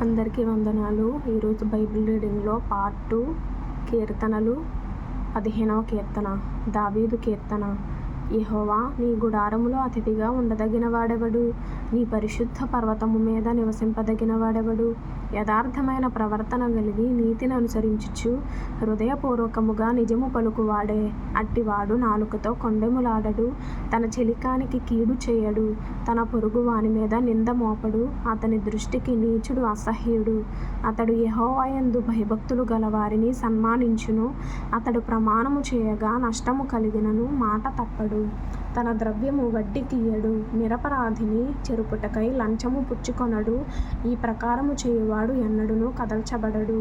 అందరికీ వందనాలు. ఈరోజు బైబిల్ రీడింగ్లో పార్ట్ 2 కీర్తనలు 15వ కీర్తన. దావీదు కీర్తన. యెహోవా, నీ గుడారములో అతిథిగా ఉండదగిన వాడెవడు? నీ పరిశుద్ధ పర్వతము మీద నివసింపదగిన వాడెవడు? యథార్థమైన ప్రవర్తన కలిగి నీతిని అనుసరించుచు హృదయపూర్వకముగా నిజము పలుకువాడే. అట్టివాడు నాలుకతో కొండెములాడడు, తన చెలికానికి కీడు చేయడు, తన పొరుగు వాని మీద నింద మోపడు. అతని దృష్టికి నీచుడు అసహ్యుడు. అతడు యెహోవాయందు భయభక్తులు గలవారిని సన్మానించును. అతడు ప్రమాణము చేయగా నష్టము కలిగినను మాట తప్పడు. తన ద్రవ్యము వడ్డీకియ్యడు. నిరపరాధిని చెరుపుటకై లంచము పుచ్చుకొనడు. ఈ ప్రకారము చేయువాడు ఎన్నడునూ కదల్చబడడు.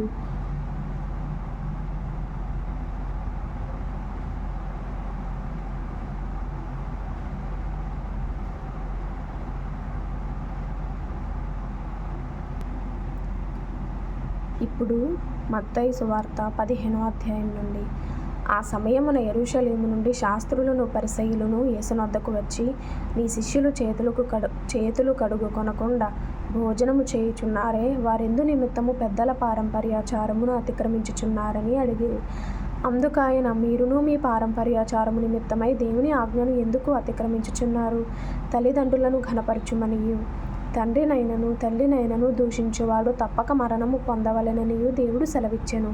ఇప్పుడు మత్తయి సువార్త 15వ అధ్యాయం నుండి. ఆ సమయమున యెరూషలేము నుండి శాస్త్రులను పరిసయ్యులను యేసునొద్దకు వచ్చి, నీ శిష్యులు చేతులు కడుగుకొనకుండా భోజనము చేయుచున్నారే, వారెందు నిమిత్తము పెద్దల పారంపర్యాచారమును అతిక్రమించుచున్నారని అడిగిరి. అందుకాయన, మీరును మీ పారంపర్యాచారము నిమిత్తమై దేవుని ఆజ్ఞను ఎందుకు అతిక్రమించుచున్నారు? తల్లిదండ్రులను ఘనపరచుమనియు తండ్రినైనను తల్లినైనను దూషించువాడు తప్పక మరణము పొందవలెననియు దేవుడు సెలవిచ్చెను.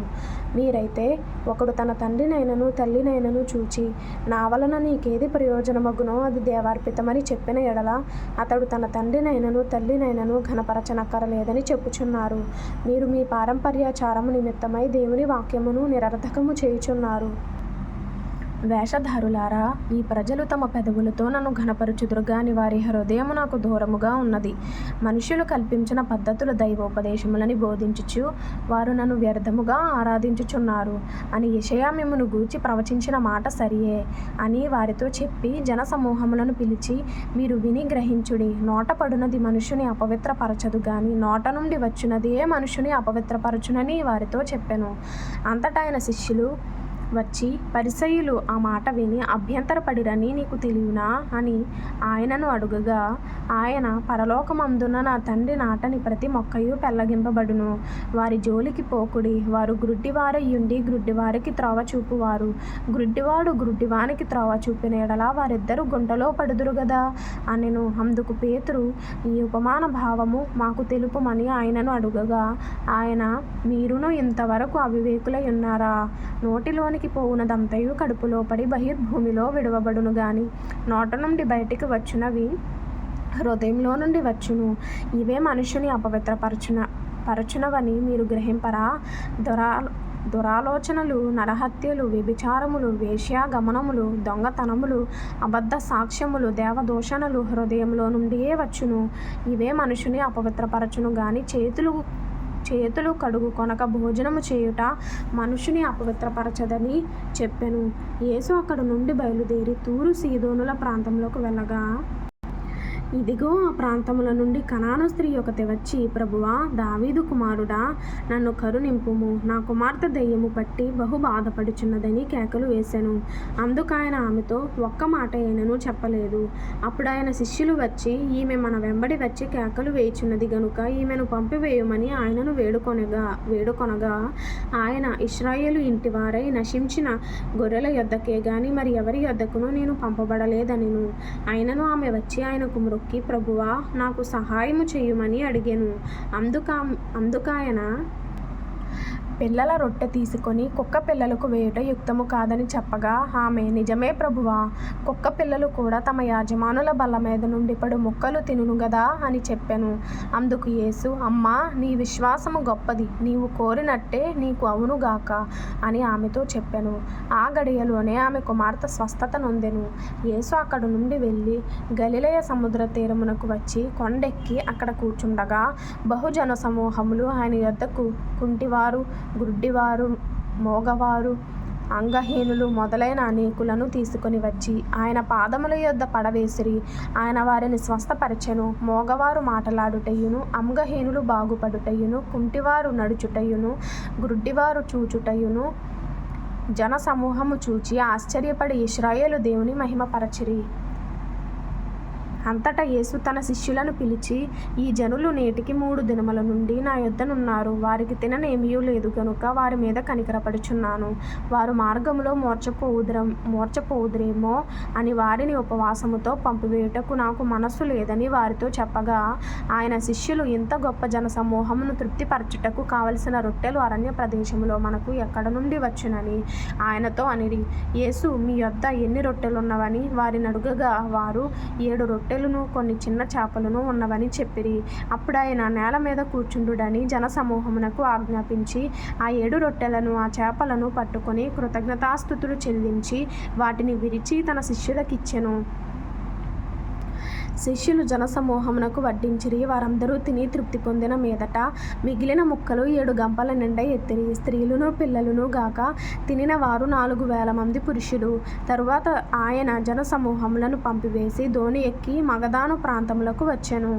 మీరైతే ఒకడు తన తండ్రినైనను తల్లినైనను చూచి, నా వలన నీకేది ప్రయోజనమగునో అది దేవార్పితమని చెప్పిన ఎడల అతడు తన తండ్రినైనను తల్లినైనను ఘనపరచనక్కరలేదని చెప్పుచున్నారు. మీరు మీ పారంపర్యాచారము నిమిత్తమై దేవుని వాక్యమును నిరర్థకము చేయుచున్నారు. వేషధారులారా, ఈ ప్రజలు తమ పెదవులతో నన్ను ఘనపరచుదురు గాని వారి హృదయము నాకు దూరముగా ఉన్నది. మనుష్యులు కల్పించిన పద్ధతుల దైవోపదేశములని బోధించుచు వారు నన్ను వ్యర్థముగా ఆరాధించుచున్నారు అని యెషయా మిమ్మును గూర్చి ప్రవచించిన మాట సరియే అని వారితో చెప్పి జనసమూహములను పిలిచి, మీరు విని గ్రహించుడి. నోట పడునది మనుషుని అపవిత్రపరచదు గాని నోట నుండి వచ్చునదే మనుషుని అపవిత్రపరచునని వారితో చెప్పెను. అంతటా ఆయన శిష్యులు వచ్చి, పరిసయ్యులు ఆ మాట విని అభ్యంతరపడిరని నీకు తెలియనా అని ఆయనను అడుగగా, ఆయన, పరలోకమందున్న నా తండ్రి నాటని ప్రతి మొక్కయు పెళ్ళగింపబడును. వారి జోలికి పోకుడి. వారు గ్రుడ్డివారయ్యుండి గ్రుడ్డివారికి త్రోవ చూపువారు. గ్రుడ్డివాడు గ్రుడ్డివానికి త్రోవ చూపిన ఎడల వారిద్దరూ గుంటలో పడుదురు గదా అనెను. అందుకు పేతురు, ఈ ఉపమాన భావము మాకు తెలుపుమని ఆయనను అడుగగా, ఆయన, మీరును ఇంతవరకు అవివేకులై ఉన్నారా? నోటిలోనికి పోవునదంతయు కడుపులో పడి బహిర్భూమిలో విడవబడును గాని నోట నుండి బయటికి వచ్చునవి హృదయంలో నుండి వచ్చును. ఇవే మనుషుని పరచునవని మీరు గ్రహింపరా? దురాలోచనలు, నరహత్యలు, వ్యభిచారములు, వేశ్యాగమనములు, దొంగతనములు, అబద్ధ సాక్ష్యములు, దేవదూషణలు హృదయంలో నుండియే వచ్చును. ఇవే మనుషుని అపవిత్రపరచును గాని చేతులు కడుగు కొనక భోజనము చేయుట మనుషుని అపవిత్రపరచదని చెప్పెను. యేసు అక్కడ నుండి బయలుదేరి తూరు సీదోనుల ప్రాంతంలోకి వెళ్ళగా, ఇదిగో ఆ ప్రాంతముల నుండి కనాను స్త్రీ ఒకటి వచ్చి, ప్రభువా, దావీదు కుమారుడా, నన్ను కరుణింపుము, నా కుమార్తె దెయ్యము పట్టి బహు బాధపడుచున్నదని కేకలు వేసెను. అందుకాయన ఆమెతో ఒక్క మాట అయినను చెప్పలేదు. అప్పుడు ఆయన శిష్యులు వచ్చి, ఈమె మన వెంబడి వచ్చి కేకలు వేయుచున్నది గనుక ఈమెను పంపివేయమని ఆయనను వేడుకొనగా, ఆయన, ఇశ్రాయేలు ఇంటివారై నశించిన గొర్రెల యొద్దకే గాని మరి ఎవరి యొద్దకునూ నేను పంపబడలేదనెను. అయినను ఆమె వచ్చి ఆయనకు మొక్కి, ప్రభువా, నాకు సహాయము చేయుమని అడిగెను. అందుకాయన, పిల్లల రొట్టె తీసుకొని కుక్క పిల్లలకు వేయుట యుక్తము కాదని చెప్పగా, ఆమె, నిజమే ప్రభువా, కుక్క పిల్లలు కూడా తమ యజమానుల బల్ల మీద నుండి పడు ముక్కలు తినును గదా అని చెప్పెను. అందుకు యేసు, అమ్మా, నీ విశ్వాసము గొప్పది, నీవు కోరినట్టే నీకు అవునుగాక అని ఆమెతో చెప్పెను. ఆ గడియలోనే ఆమె కుమార్తె స్వస్థత నొందెను. యేసు అక్కడ నుండి వెళ్ళి గలిలయ సముద్ర తీరమునకు వచ్చి కొండెక్కి అక్కడ కూర్చుండగా బహుజన సమూహములు ఆయన యొద్దకు కుంటివారు, గుడ్డివారు, మోగవారు, అంగహీనులు మొదలైన అనేకులను తీసుకొని వచ్చి ఆయన పాదముల యొద్ద పడవేసిరి. ఆయన వారిని స్వస్థపరచెను. మోగవారు మాటలాడుటయును, అంగహీనులు బాగుపడుటయును, కుంటివారు నడుచుటయును, గుడ్డివారు చూచుటయును జన సమూహము చూచి ఆశ్చర్యపడి ఇశ్రాయేలు దేవుని మహిమపరచిరి. అంతటా యేసు తన శిష్యులను పిలిచి, ఈ జనులు నేటికి 3 దినముల నుండి నా యొద్దనున్నారు. వారికి తిననేమియూ లేదు గనుక వారి మీద కనికరపడుచున్నాను. వారు మార్గములో మూర్ఛపోవుదురేమో అని వారిని ఉపవాసముతో పంపివేయుటకు నాకు మనస్సు లేదని వారితో చెప్పగా, ఆయన శిష్యులు, ఇంత గొప్ప జనసమూహమును తృప్తిపరచుటకు కావలసిన రొట్టెలు అరణ్య ప్రదేశములో మనకు ఎక్కడ నుండి వచ్చునని ఆయనతో అనిరి. యేసు, మీ యొద్ద ఎన్ని రొట్టెలున్నవని వారినడుగగా, వారు 7 రొట్టెలును కొన్ని చిన్న చేపలును ఉన్నవని చెప్పిరి. అప్పుడాయన నేల మీద కూర్చుండుడని జనసమూహమునకు ఆజ్ఞాపించి ఆ 7 రొట్టెలను ఆ చేపలను పట్టుకొని కృతజ్ఞతాస్తుతులు చెల్లించి వాటిని విరిచి తన శిష్యులకిచ్చెను. శిష్యులు జనసమూహమునకు వడ్డించిరి. వారందరూ తిని తృప్తి పొందిన మీదట మిగిలిన ముక్కలు 7 గంపల నిండా ఎత్తిరి. స్త్రీలును పిల్లలును గాక తినిన వారు 4,000 మంది పురుషులు. తరువాత ఆయన జనసమూహములను పంపివేసి దోణి ఎక్కి మగదాను ప్రాంతములకు వచ్చెను.